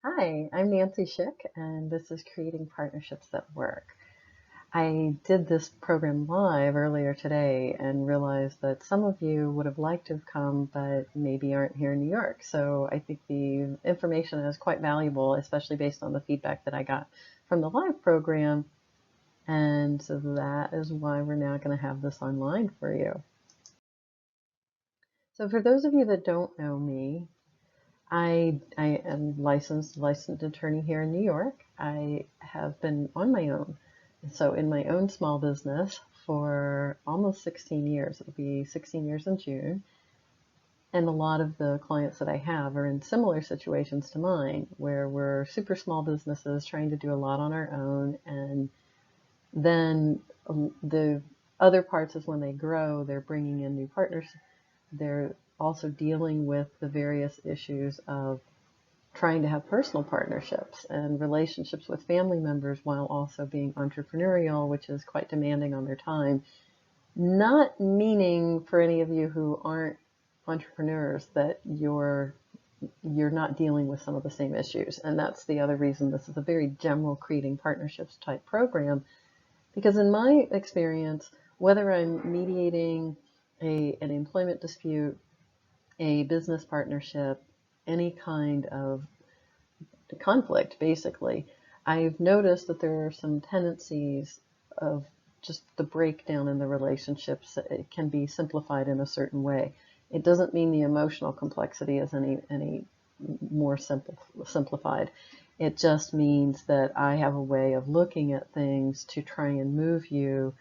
Hi, I'm Nancy Schick, and this is Creating Partnerships That Work. I did this program live earlier today and realized that some of you would have liked to have come, but maybe aren't here in New York. So I think the information is quite valuable, especially based on the feedback that I got from the live program. And so that is why we're now going to have this online for you. So for those of you that don't know me, I am licensed attorney here in New York. I have been on my own, so in my own small business for almost 16 years. It'll be 16 years in June. And a lot of the clients that I have are in similar situations to mine, where we're super small businesses trying to do a lot on our own. And then the other parts is when they grow, they're bringing in new partners. They're also dealing with the various issues of trying to have personal partnerships and relationships with family members while also being entrepreneurial, which is quite demanding on their time. Not meaning for any of you who aren't entrepreneurs that you're not dealing with some of the same issues. And that's the other reason this is a very general creating partnerships type program, because in my experience, whether I'm mediating an employment dispute, a business partnership, any kind of conflict, basically, I've noticed that there are some tendencies of just the breakdown in the relationships. It can be simplified in a certain way. It doesn't mean the emotional complexity is any more simplified. It just means that I have a way of looking at things to try and move you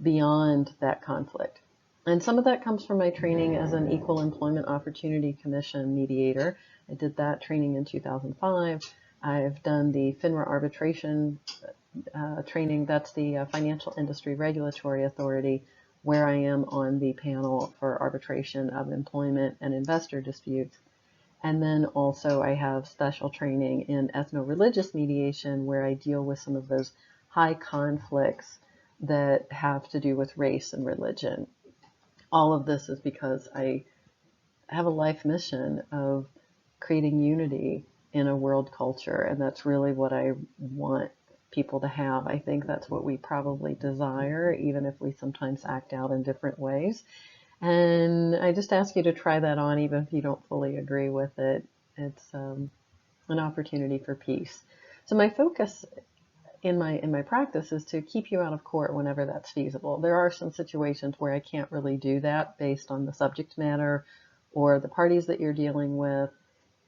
beyond that conflict. And some of that comes from my training as an Equal Employment Opportunity Commission mediator. I did that training in 2005. I've done the FINRA arbitration training. That's the Financial Industry Regulatory Authority, where I am on the panel for arbitration of employment and investor disputes. And then also I have special training in ethno-religious mediation, where I deal with some of those high conflicts that have to do with race and religion. All of this is because I have a life mission of creating unity in a world culture, and that's really what I want people to have. I think that's what we probably desire, even if we sometimes act out in different ways. And I just ask you to try that on, even if you don't fully agree with it. It's an opportunity for peace. So my focus in my practice is to keep you out of court whenever that's feasible. There are some situations where I can't really do that based on the subject matter or the parties that you're dealing with,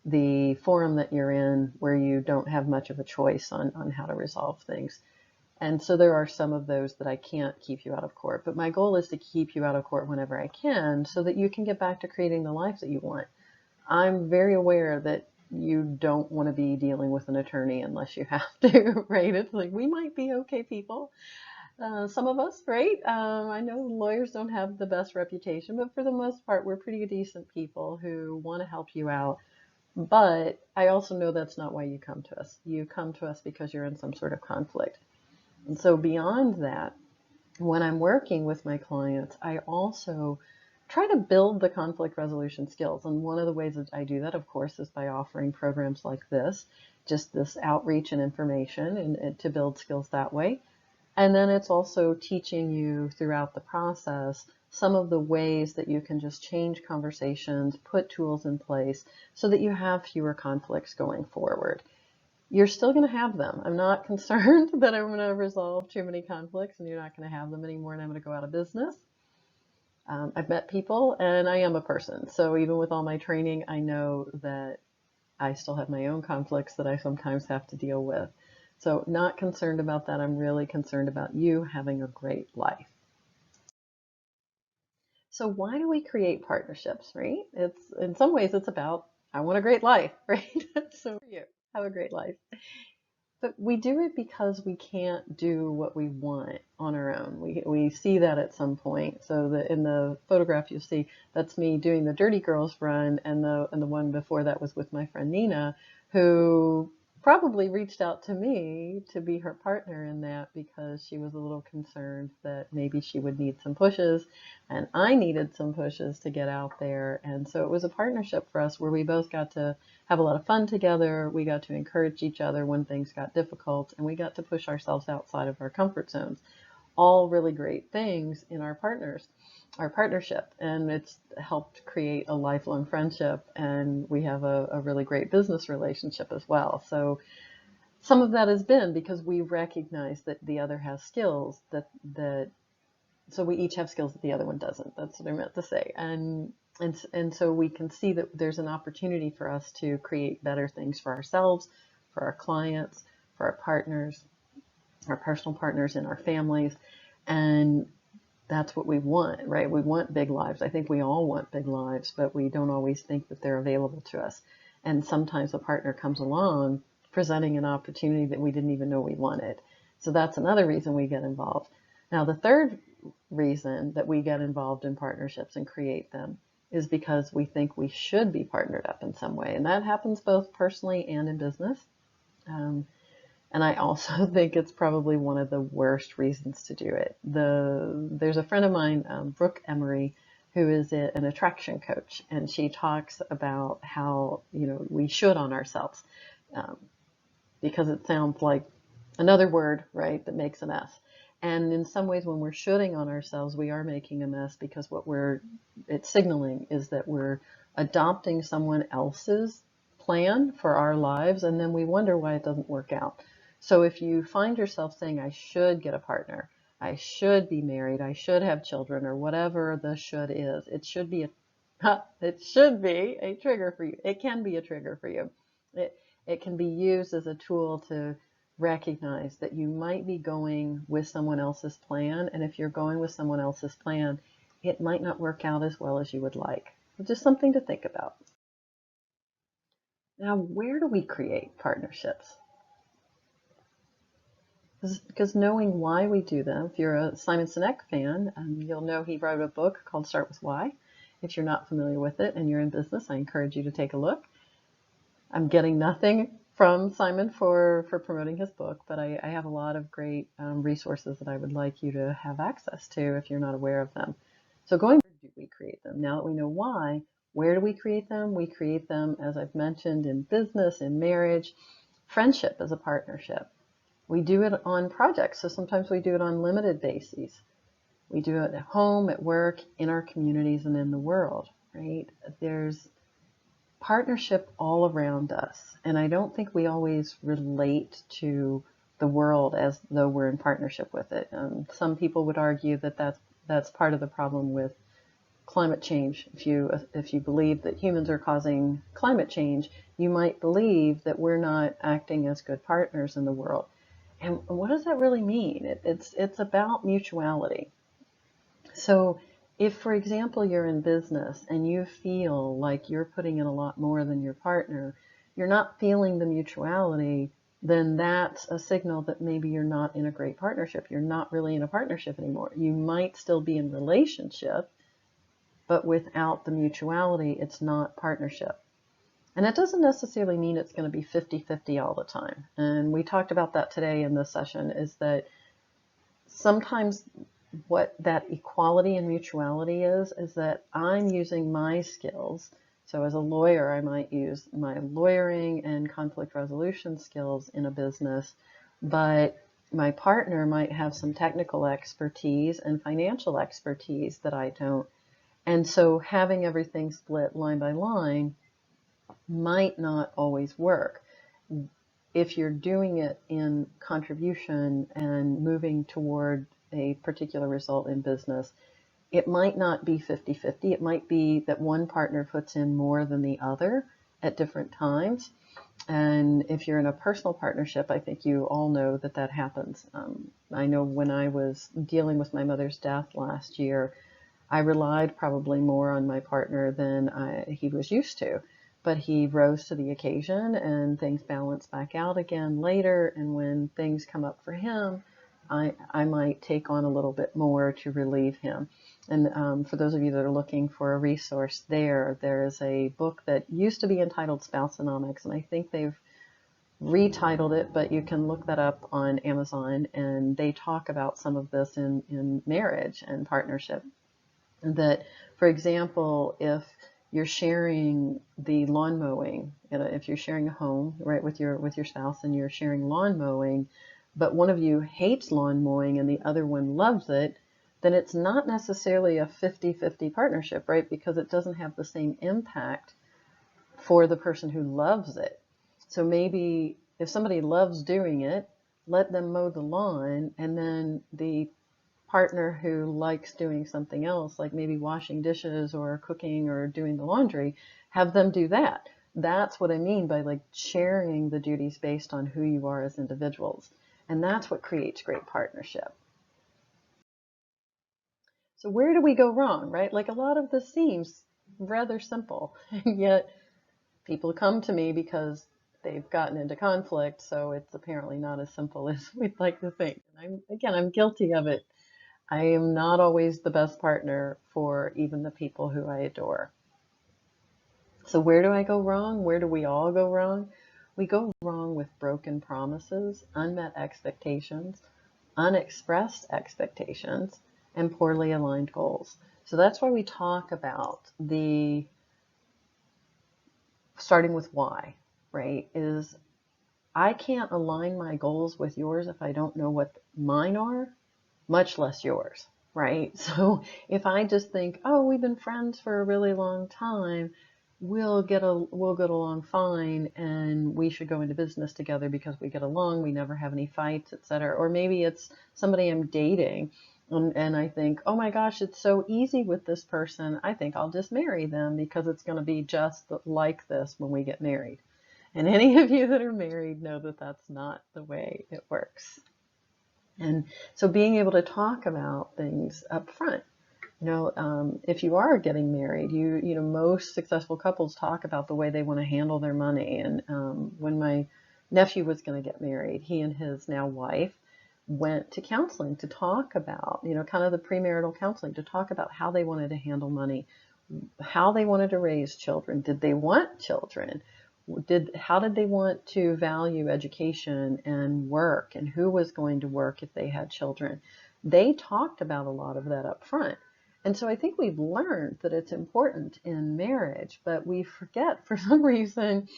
the forum that you're in, where you don't have much of a choice on how to resolve things. And so there are some of those that I can't keep you out of court. But my goal is to keep you out of court whenever I can, so that you can get back to creating the life that you want. I'm very aware that you don't want to be dealing with an attorney unless you have to, right? It's like, we might be okay people. Some of us, right? I know lawyers don't have the best reputation, but for the most part, we're pretty decent people who want to help you out. But I also know that's not why you come to us. You come to us because you're in some sort of conflict. And so beyond that, when I'm working with my clients, I also try to build the conflict resolution skills. And one of the ways that I do that, of course, is by offering programs like this, just this outreach and information, and to build skills that way. And then it's also teaching you throughout the process some of the ways that you can just change conversations, put tools in place so that you have fewer conflicts going forward. You're still going to have them. I'm not concerned that I'm going to resolve too many conflicts and you're not going to have them anymore and I'm going to go out of business. I've met people and I am a person. So even with all my training, I know that I still have my own conflicts that I sometimes have to deal with. So not concerned about that. I'm really concerned about you having a great life. So why do we create partnerships, right? It's in some ways it's about, I want a great life, right? So for you, have a great life. But we do it because we can't do what we want on our own. We see that at some point. So in the photograph you see, that's me doing the Dirty Girls run, and the one before that was with my friend Nina, who probably reached out to me to be her partner in that because she was a little concerned that maybe she would need some pushes and I needed some pushes to get out there. And so it was a partnership for us where we both got to have a lot of fun together. We got to encourage each other when things got difficult, and we got to push ourselves outside of our comfort zones. All really great things in our partnership, and it's helped create a lifelong friendship, and we have a really great business relationship as well. So some of that has been because we recognize that the other has skills that so we each have skills that the other one doesn't. That's what I meant to say. And so we can see that there's an opportunity for us to create better things for ourselves, for our clients, for our partners, our personal partners, and our families. And that's what we want, right? We want big lives. I think we all want big lives, but we don't always think that they're available to us. And sometimes a partner comes along presenting an opportunity that we didn't even know we wanted. So that's another reason we get involved. Now, the third reason that we get involved in partnerships and create them is because we think we should be partnered up in some way. And that happens both personally and in business. And I also think it's probably one of the worst reasons to do it. There's a friend of mine, Brooke Emery, who is an attraction coach, and she talks about how we should on ourselves, because it sounds like another word, right, that makes a mess. And in some ways, when we're shoulding on ourselves, we are making a mess because what it's signaling is that we're adopting someone else's plan for our lives, and then we wonder why it doesn't work out. So if you find yourself saying, I should get a partner, I should be married, I should have children, or whatever the should is, it should be a trigger for you. It can be a trigger for you. It can be used as a tool to recognize that you might be going with someone else's plan. And if you're going with someone else's plan, it might not work out as well as you would like. So just something to think about. Now, where do we create partnerships? Because knowing why we do them, if you're a Simon Sinek fan, you'll know he wrote a book called Start With Why. If you're not familiar with it and you're in business, I encourage you to take a look. I'm getting nothing from Simon for promoting his book, but I have a lot of great resources that I would like you to have access to if you're not aware of them. So where do we create them? Now that we know why, where do we create them? We create them, as I've mentioned, in business, in marriage, friendship as a partnership. We do it on projects, so sometimes we do it on limited bases. We do it at home, at work, in our communities, and in the world, right? There's partnership all around us, and I don't think we always relate to the world as though we're in partnership with it. Some people would argue that that's part of the problem with climate change. If you believe that humans are causing climate change, you might believe that we're not acting as good partners in the world. And what does that really mean? It's about mutuality. So if, for example, you're in business and you feel like you're putting in a lot more than your partner, you're not feeling the mutuality, then that's a signal that maybe you're not in a great partnership. You're not really in a partnership anymore. You might still be in relationship, but without the mutuality, it's not partnership. And that doesn't necessarily mean it's going to be 50-50 all the time. And we talked about that today in this session, is that sometimes what that equality and mutuality is that I'm using my skills. So as a lawyer, I might use my lawyering and conflict resolution skills in a business, but my partner might have some technical expertise and financial expertise that I don't. And so having everything split line by line might not always work. If you're doing it in contribution and moving toward a particular result in business, it might not be 50-50. It might be that one partner puts in more than the other at different times. And if you're in a personal partnership, I think you all know that happens. I know when I was dealing with my mother's death last year, I relied probably more on my partner than he was used to. But he rose to the occasion, and things balance back out again later. And when things come up for him, I might take on a little bit more to relieve him. And for those of you that are looking for a resource there is a book that used to be entitled Spouseonomics, and I think they've retitled it, but you can look that up on Amazon, and they talk about some of this in marriage and partnership. That, for example, if you're sharing the lawn mowing, if you're sharing a home, right, with your spouse, and you're sharing lawn mowing, but one of you hates lawn mowing and the other one loves it, then it's not necessarily a 50-50 partnership, right? Because it doesn't have the same impact for the person who loves it. So maybe if somebody loves doing it, let them mow the lawn, and then the partner who likes doing something else, like maybe washing dishes or cooking or doing the laundry, have them do that. That's what I mean by like sharing the duties based on who you are as individuals. And that's what creates great partnership. So where do we go wrong, right? Like a lot of this seems rather simple, and yet people come to me because they've gotten into conflict, so it's apparently not as simple as we'd like to think. And I'm guilty of it. I am not always the best partner for even the people who I adore. So where do I go wrong? Where do we all go wrong? We go wrong with broken promises, unmet expectations, unexpressed expectations, and poorly aligned goals. So that's why we talk about the starting with why, right? Is I can't align my goals with yours if I don't know what mine are, much less yours, right? So if I just think, oh, we've been friends for a really long time, we'll get along fine, and we should go into business together because we get along, we never have any fights, etc. Or maybe it's somebody I'm dating, and I think, oh my gosh, it's so easy with this person, I think I'll just marry them because it's going to be just like this when we get married. And any of you that are married know that that's not the way it works. And so being able to talk about things up front, if you are getting married, most successful couples talk about the way they want to handle their money. And when my nephew was going to get married, he and his now wife went to counseling to talk about, kind of the premarital counseling, to talk about how they wanted to handle money, how they wanted to raise children. Did they want children? How did they want to value education and work, and who was going to work if they had children? They talked about a lot of that up front. And so I think we've learned that it's important in marriage, but we forget for some reason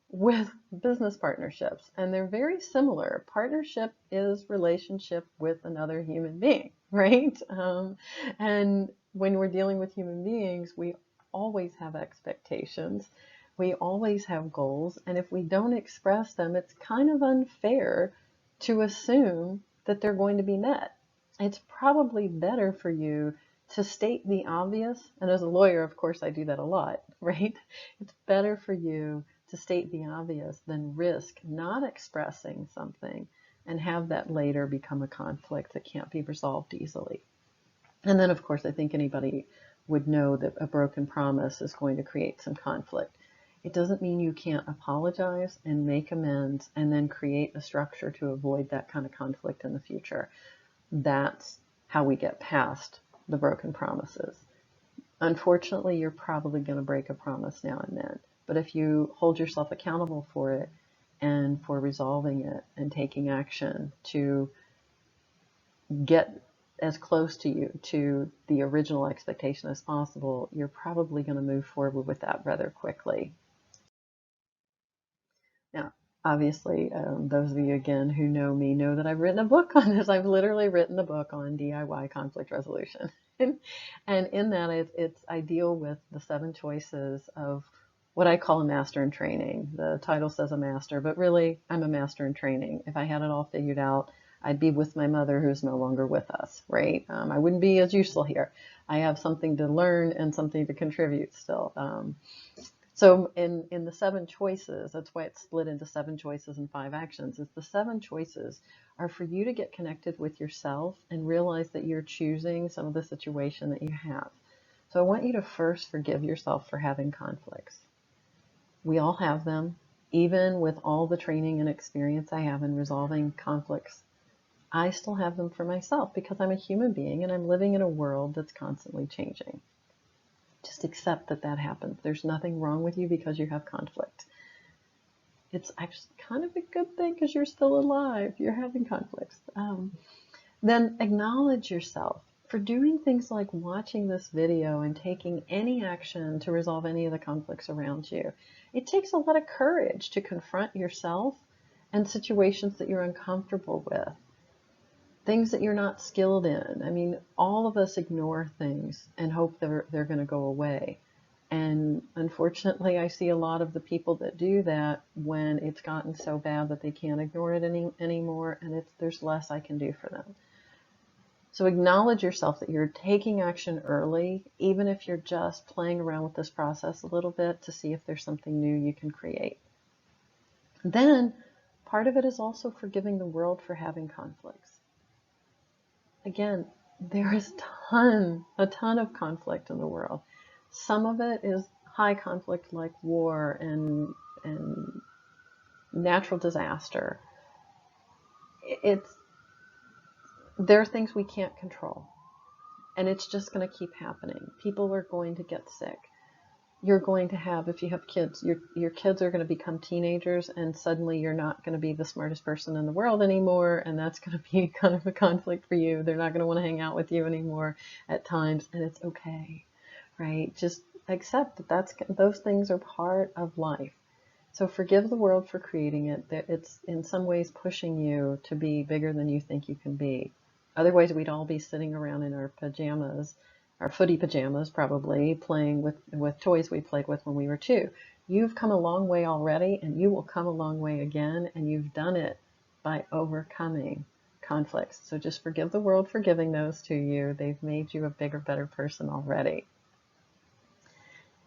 with business partnerships. And they're very similar. Partnership is relationship with another human being, right? And when we're dealing with human beings, we always have expectations. We always have goals. And if we don't express them, it's kind of unfair to assume that they're going to be met. It's probably better for you to state the obvious. And as a lawyer, of course, I do that a lot, right? It's better for you to state the obvious than risk not expressing something and have that later become a conflict that can't be resolved easily. And then, of course, I think anybody would know that a broken promise is going to create some conflict. It doesn't mean you can't apologize and make amends and then create a structure to avoid that kind of conflict in the future. That's how we get past the broken promises. Unfortunately, you're probably going to break a promise now and then. But if you hold yourself accountable for it and for resolving it and taking action to get as close to the original expectation as possible, you're probably going to move forward with that rather quickly. Now, obviously, those of you again who know me know that I've written a book on this. I've literally written a book on DIY conflict resolution. And in that, I deal with the 7 choices of what I call a master in training. The title says a master, but really I'm a master in training. If I had it all figured out, I'd be with my mother who's no longer with us, right? I wouldn't be as useful here. I have something to learn and something to contribute still. So in the 7 choices, that's why it's split into 7 choices and 5 actions, is the 7 choices are for you to get connected with yourself and realize that you're choosing some of the situation that you have. So I want you to first forgive yourself for having conflicts. We all have them. Even with all the training and experience I have in resolving conflicts, I still have them for myself because I'm a human being and I'm living in a world that's constantly changing. Just accept that that happens. There's nothing wrong with you because you have conflict. it's actually kind of a good thing because you're still alive, you're having conflicts. Then acknowledge yourself for doing things like watching this video and taking any action to resolve any of the conflicts around you. It takes a lot of courage to confront yourself and situations that you're uncomfortable with, things that you're not skilled in. I mean, all of us ignore things and hope they're going to go away. And unfortunately, I see a lot of the people that do that when it's gotten so bad that they can't ignore it anymore, and there's less I can do for them. So acknowledge yourself that you're taking action early, even if you're just playing around with this process a little bit to see if there's something new you can create. Then part of it is also forgiving the world for having conflicts. Again, there is a ton of conflict in the world. Some of it is high conflict like war and natural disaster. There are things we can't control, and it's just going to keep happening. People are going to get sick. You're going to have, if you have kids, your kids are going to become teenagers, and suddenly you're not going to be the smartest person in the world anymore, and that's going to be kind of a conflict for you. They're not going to want to hang out with you anymore at times, and it's okay, right? Just accept that those things are part of life. So forgive the world for creating it. It's in some ways pushing you to be bigger than you think you can be. Otherwise, we'd all be sitting around in our pajamas, our footy pajamas probably, playing with toys we played with when we were 2. You've come a long way already, and you will come a long way again, and you've done it by overcoming conflicts. So just forgive the world for giving those to you. They've made you a bigger, better person already.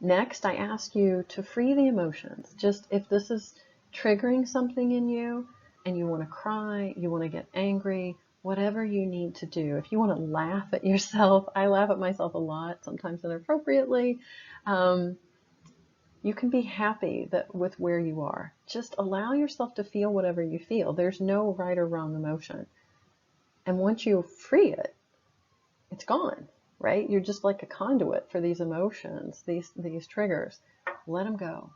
Next, I ask you to free the emotions. Just if this is triggering something in you and you want to cry, you want to get angry, whatever you need to do. If you want to laugh at yourself, I laugh at myself a lot, sometimes inappropriately. You can be happy with where you are. Just allow yourself to feel whatever you feel. There's no right or wrong emotion. And once you free it, it's gone, right? You're just like a conduit for these emotions, these triggers. Let them go.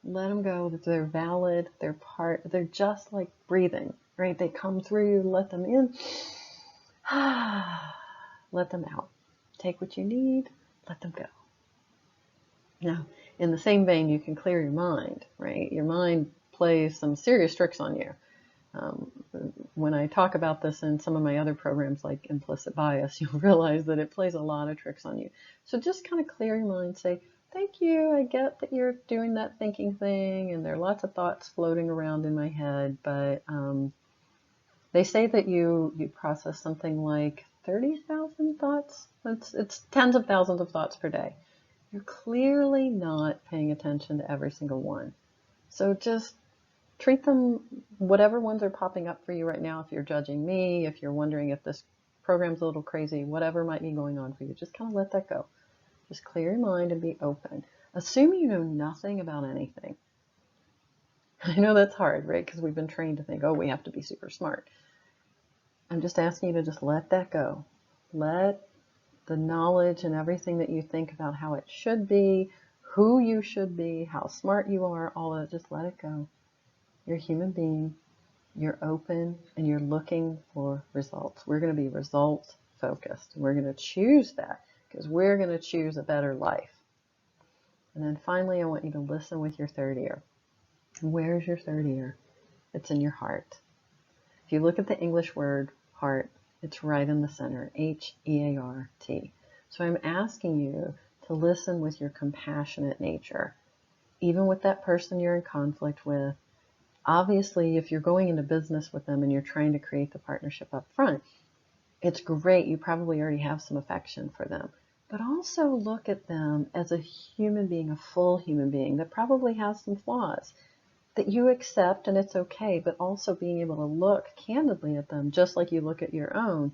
Let them go. They're valid. They're just like breathing, right? They come through you, let them in, let them out. Take what you need, let them go. Now, in the same vein, you can clear your mind, right? Your mind plays some serious tricks on you. When I talk about this in some of my other programs like implicit bias, you'll realize that it plays a lot of tricks on you. So just kind of clear your mind, say, thank you, I get that you're doing that thinking thing, and there are lots of thoughts floating around in my head, but they say that you process something like 30,000 thoughts. It's tens of thousands of thoughts per day. You're clearly not paying attention to every single one. So just treat them, whatever ones are popping up for you right now. If you're judging me, if you're wondering if this program's a little crazy, whatever might be going on for you, just kind of let that go. Just clear your mind and be open. Assume you know nothing about anything. I know that's hard, right? Because we've been trained to think, oh, we have to be super smart. I'm just asking you to just let that go. Let the knowledge and everything that you think about how it should be, who you should be, how smart you are, all of it, just let it go. You're a human being, you're open, and you're looking for results. We're going to be results focused. We're going to choose that because we're going to choose a better life. And then finally, I want you to listen with your third ear. Where's your third ear? It's in your heart. If you look at the English word heart, it's right in the center, H-E-A-R-T. So I'm asking you to listen with your compassionate nature, even with that person you're in conflict with. Obviously, if you're going into business with them and you're trying to create the partnership up front, it's great. You probably already have some affection for them. But also look at them as a human being, a full human being that probably has some flaws that you accept, and it's okay, but also being able to look candidly at them just like you look at your own.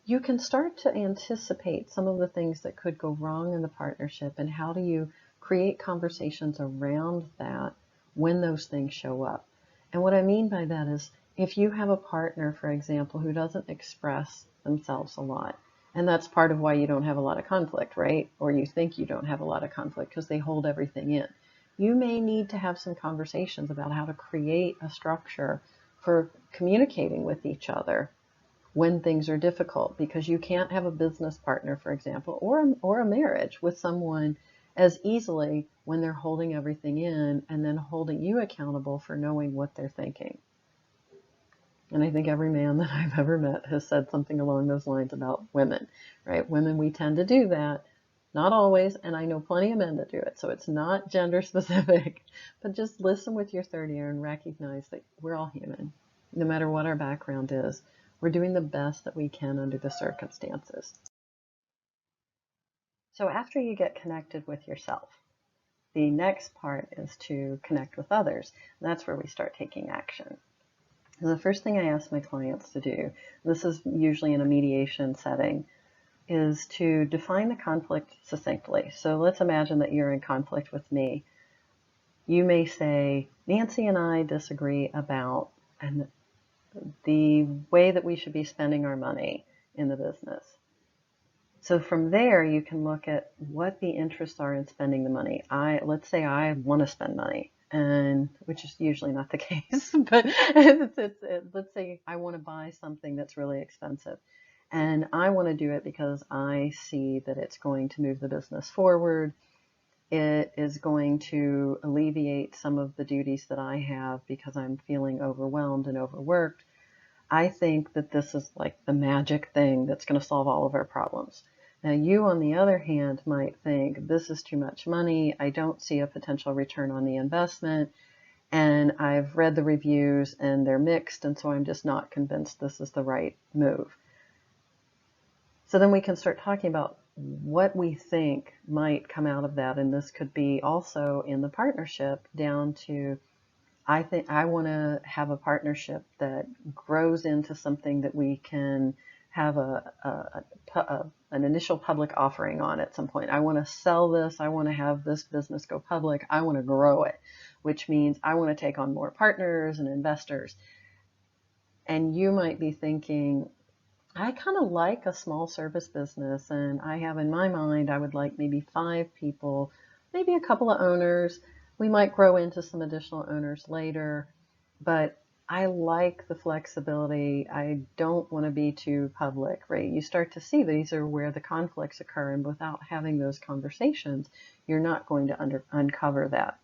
You can start to anticipate some of the things that could go wrong in the partnership, and how do you create conversations around that when those things show up. And what I mean by that is if you have a partner, for example, who doesn't express themselves a lot, and that's part of why you don't have a lot of conflict, right? Or you think you don't have a lot of conflict because they hold everything in. you may need to have some conversations about how to create a structure for communicating with each other when things are difficult, because you can't have a business partner, for example, or a marriage with someone as easily when they're holding everything in and then holding you accountable for knowing what they're thinking. And I think every man that I've ever met has said something along those lines about women, right? Women, we tend to do that. Not always, and I know plenty of men that do it, so it's not gender specific, but just listen with your third ear and recognize that we're all human. No matter what our background is, we're doing the best that we can under the circumstances. So after you get connected with yourself, the next part is to connect with others. And that's where we start taking action. And the first thing I ask my clients to do, this is usually in a mediation setting, is to define the conflict succinctly. So let's imagine that you're in conflict with me. You may say, Nancy and I disagree about the way that we should be spending our money in the business. So from there, you can look at what the interests are in spending the money. Let's say I want to spend money, and which is usually not the case, but let's say I want to buy something that's really expensive. And I want to do it because I see that it's going to move the business forward. It is going to alleviate some of the duties that I have because I'm feeling overwhelmed and overworked. I think that this is like the magic thing that's going to solve all of our problems. Now, you, on the other hand, might think this is too much money. I don't see a potential return on the investment. And I've read the reviews and they're mixed. And so I'm just not convinced this is the right move. So then we can start talking about what we think might come out of that. And this could be also in the partnership down to, I think I want to have a partnership that grows into something that we can have an initial public offering on at some point. I want to sell this. I want to have this business go public. I want to grow it, which means I want to take on more partners and investors. And you might be thinking, I kind of like a small service business, and I have in my mind, I would like maybe 5 people, maybe a couple of owners. We might grow into some additional owners later, but I like the flexibility. I don't want to be too public, right? You start to see these are where the conflicts occur, and without having those conversations, you're not going to uncover that.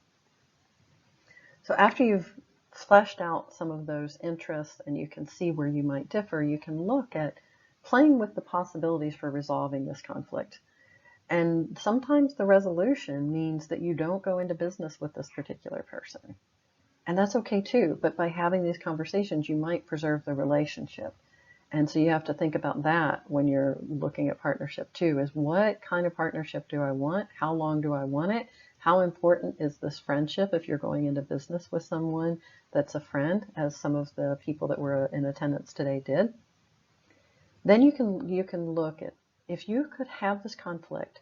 So after you've fleshed out some of those interests and you can see where you might differ, you can look at playing with the possibilities for resolving this conflict. And sometimes the resolution means that you don't go into business with this particular person. And that's okay too, but by having these conversations, you might preserve the relationship. And so you have to think about that when you're looking at partnership too, is what kind of partnership do I want? How long do I want it? How important is this friendship if you're going into business with someone that's a friend, as some of the people that were in attendance today did? Then you can look at, if you could have this conflict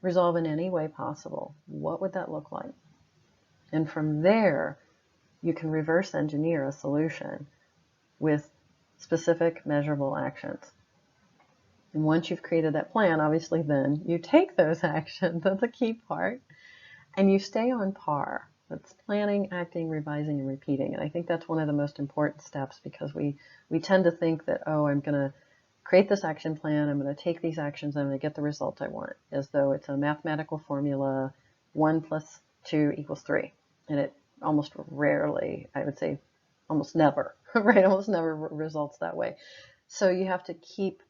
resolve in any way possible, what would that look like? And from there, you can reverse engineer a solution with specific measurable actions. And once you've created that plan, obviously then you take those actions, that's a key part, and you stay on par. That's planning, acting, revising, and repeating. And I think that's one of the most important steps, because we tend to think that, oh, I'm going to create this action plan, I'm going to take these actions, I'm going to get the result I want, as though it's a mathematical formula, 1 + 2 = 3. And it almost rarely, I would say almost never, right? Almost never results that way. So you have to keep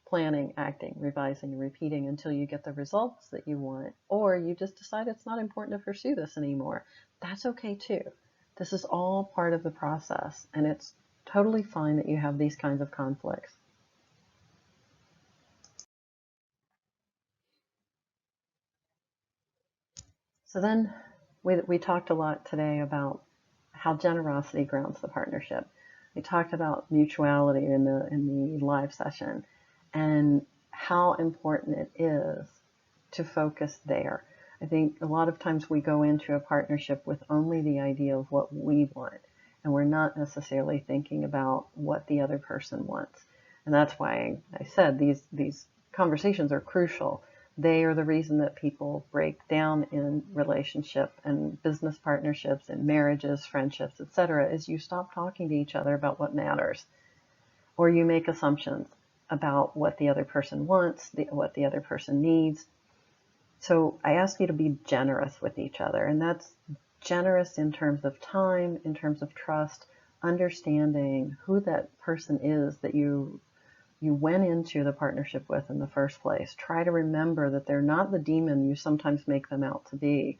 planning, acting, revising, and repeating until you get the results that you want, or you just decide it's not important to pursue this anymore. That's okay too. This is all part of the process, and it's totally fine that you have these kinds of conflicts. So then we talked a lot today about how generosity grounds the partnership. We talked about mutuality in the live session, and how important it is to focus there. I think a lot of times we go into a partnership with only the idea of what we want, and we're not necessarily thinking about what the other person wants. And that's why I said these conversations are crucial, They are the reason that people break down in relationship and business partnerships and marriages, friendships, etc. is you stop talking to each other about what matters, or you make assumptions about what the other person wants, what the other person needs. So I ask you to be generous with each other, and that's generous in terms of time, in terms of trust, understanding who that person is that you went into the partnership with in the first place. Try to remember that they're not the demon you sometimes make them out to be,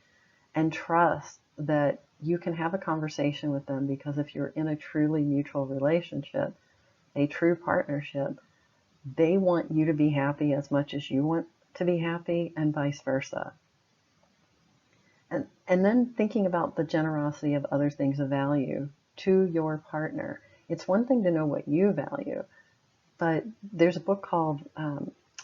and trust that you can have a conversation with them, because if you're in a truly mutual relationship, a true partnership, they want you to be happy as much as you want to be happy, and vice versa. And then thinking about the generosity of other things of value to your partner. It's one thing to know what you value, but there's a book called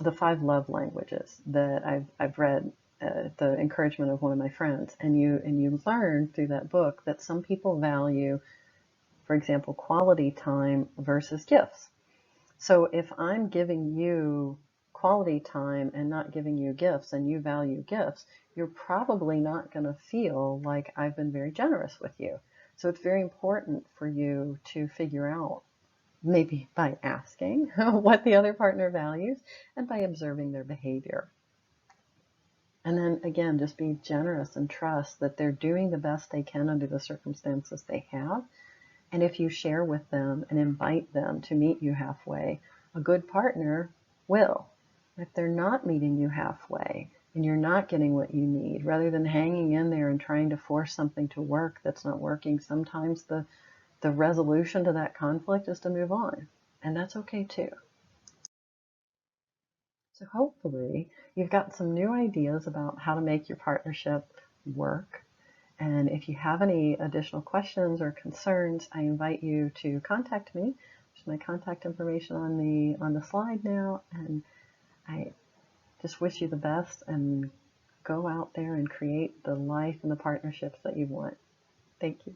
The 5 Love Languages that I've read at the encouragement of one of my friends, and you learn through that book that some people value, for example, quality time versus gifts. So if I'm giving you quality time and not giving you gifts, and you value gifts, you're probably not going to feel like I've been very generous with you. So it's very important for you to figure out, maybe by asking what the other partner values and by observing their behavior. And then again, just be generous and trust that they're doing the best they can under the circumstances they have. And if you share with them and invite them to meet you halfway, a good partner will. If they're not meeting you halfway and you're not getting what you need, rather than hanging in there and trying to force something to work that's not working, sometimes the resolution to that conflict is to move on. And that's okay too. So hopefully you've got some new ideas about how to make your partnership work. And if you have any additional questions or concerns, I invite you to contact me. There's my contact information on the slide now. And I just wish you the best, and go out there and create the life and the partnerships that you want. Thank you.